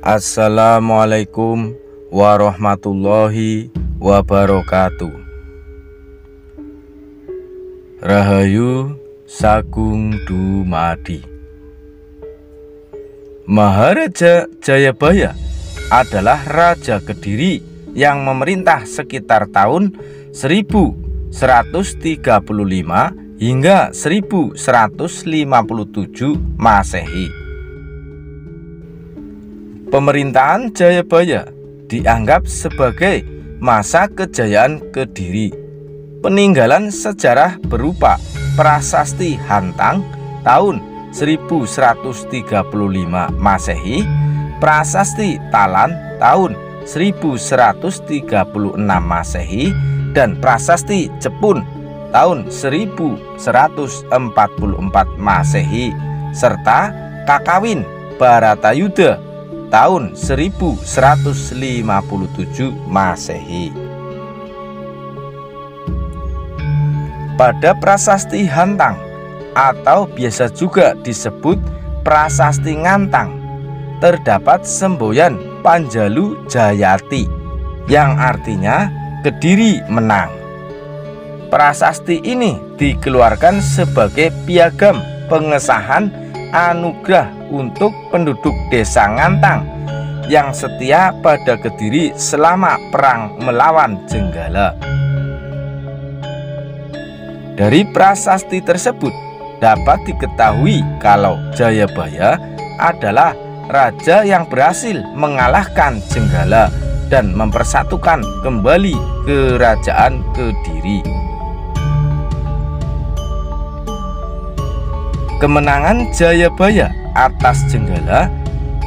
Assalamualaikum warahmatullahi wabarakatuh. Rahayu Sagung Dumadi. Maharaja Jayabaya adalah Raja Kediri yang memerintah sekitar tahun 1135 hingga 1157 Masehi. Pemerintahan Jayabaya dianggap sebagai masa kejayaan Kediri. Peninggalan sejarah berupa prasasti Hantang tahun 1135 Masehi, prasasti Talan tahun 1136 Masehi, dan prasasti Jepun tahun 1144 Masehi, serta Kakawin Baratayuda tahun 1157 Masehi. Pada prasasti Hantang atau biasa juga disebut prasasti Ngantang terdapat semboyan Panjalu Jayati yang artinya Kediri menang. Prasasti ini dikeluarkan sebagai piagam pengesahan anugerah untuk penduduk desa Ngantang yang setia pada Kediri selama perang melawan Jenggala. Dari prasasti tersebut dapat diketahui kalau Jayabaya adalah raja yang berhasil mengalahkan Jenggala dan mempersatukan kembali kerajaan Kediri. Kemenangan Jayabaya atas Jenggala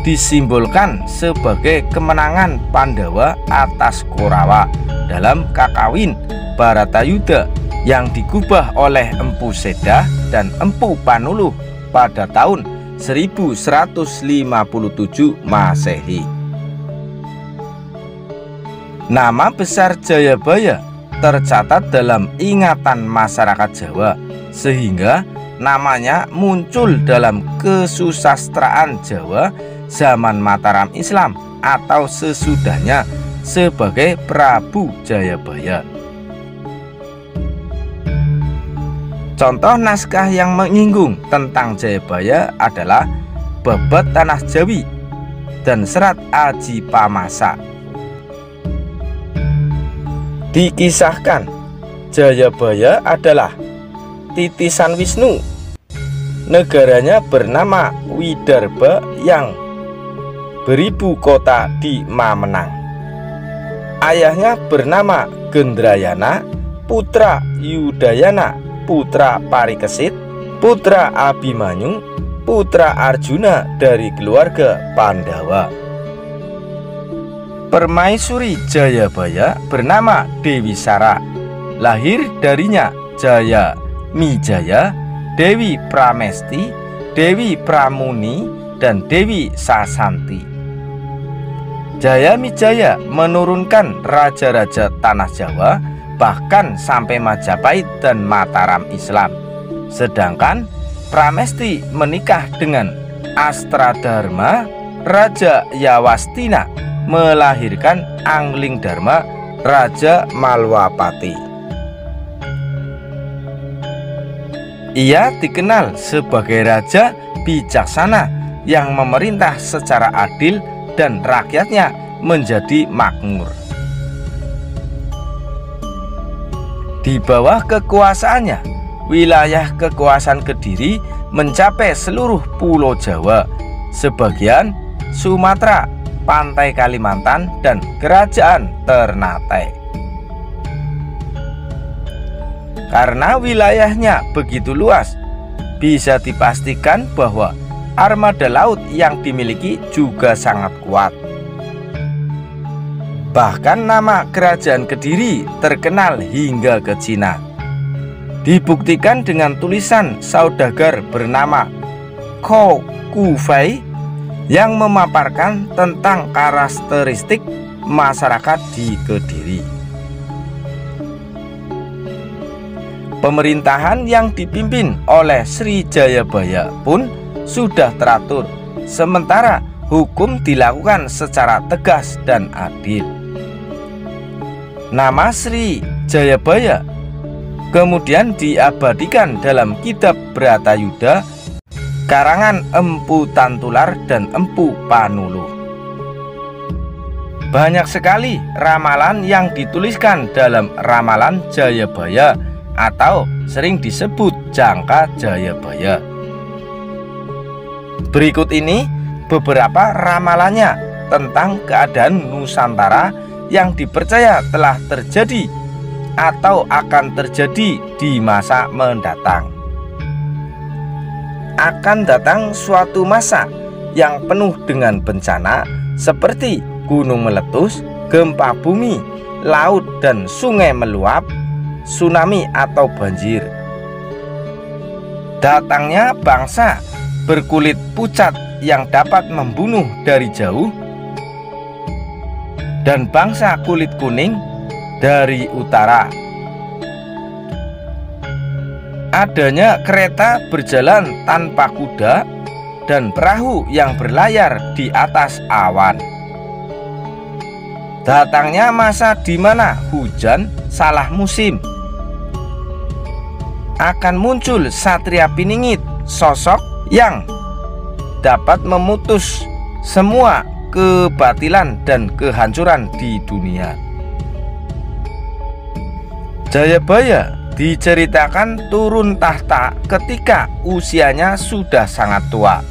disimbolkan sebagai kemenangan Pandawa atas Korawa dalam Kakawin Baratayuda yang digubah oleh Empu Sedah dan Empu Panuluh pada tahun 1157 Masehi. Nama besar Jayabaya tercatat dalam ingatan masyarakat Jawa sehingga namanya muncul dalam kesusastraan Jawa zaman Mataram Islam atau sesudahnya sebagai Prabu Jayabaya. Contoh naskah yang menyinggung tentang Jayabaya adalah Babad Tanah Jawi dan Serat Aji Pamasa. Dikisahkan Jayabaya adalah titisan Wisnu. Negaranya bernama Widarba yang beribu kota di Mamenang. Ayahnya bernama Gendrayana, putra Yudayana, putra Parikesit, putra Abimanyu, putra Arjuna dari keluarga Pandawa. Permaisuri Jayabaya bernama Dewi Sara. Lahir darinya Jaya Mijaya, Dewi Pramesti, Dewi Pramuni, dan Dewi Sasanti. Jaya Mijaya menurunkan raja-raja tanah Jawa bahkan sampai Majapahit dan Mataram Islam. Sedangkan Pramesti menikah dengan Astradharma, Raja Yawastina, melahirkan Anglingdarma, Raja Malwapati. Ia dikenal sebagai raja bijaksana yang memerintah secara adil dan rakyatnya menjadi makmur. Di bawah kekuasaannya, wilayah kekuasaan Kediri mencapai seluruh pulau Jawa, sebagian Sumatera, pantai Kalimantan, dan kerajaan Ternate. Karena wilayahnya begitu luas, bisa dipastikan bahwa armada laut yang dimiliki juga sangat kuat. Bahkan nama kerajaan Kediri terkenal hingga ke Cina. Dibuktikan dengan tulisan saudagar bernama Ko Kufei yang memaparkan tentang karakteristik masyarakat di Kediri. Pemerintahan yang dipimpin oleh Sri Jayabaya pun sudah teratur, sementara hukum dilakukan secara tegas dan adil. Nama Sri Jayabaya kemudian diabadikan dalam kitab Bratayuda karangan Empu Tantular dan Empu Panuluh. Banyak sekali ramalan yang dituliskan dalam ramalan Jayabaya atau sering disebut Jangka Jayabaya. Berikut ini beberapa ramalannya tentang keadaan Nusantara yang dipercaya telah terjadi atau akan terjadi di masa mendatang. Akan datang suatu masa yang penuh dengan bencana seperti gunung meletus, gempa bumi, laut dan sungai meluap, tsunami atau banjir. Datangnya bangsa berkulit pucat yang dapat membunuh dari jauh, dan bangsa kulit kuning dari utara. Adanya kereta berjalan tanpa kuda dan perahu yang berlayar di atas awan. Datangnya masa di mana hujan salah musim. Akan muncul Satria Piningit, sosok yang dapat memutus semua kebatilan dan kehancuran di dunia. Jayabaya diceritakan turun tahta ketika usianya sudah sangat tua.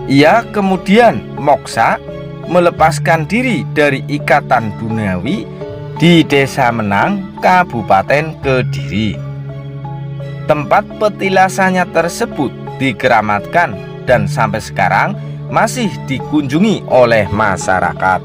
Ia kemudian moksa, melepaskan diri dari ikatan duniawi di Desa Menang, Kabupaten Kediri. Tempat petilasannya tersebut dikeramatkan dan sampai sekarang masih dikunjungi oleh masyarakat.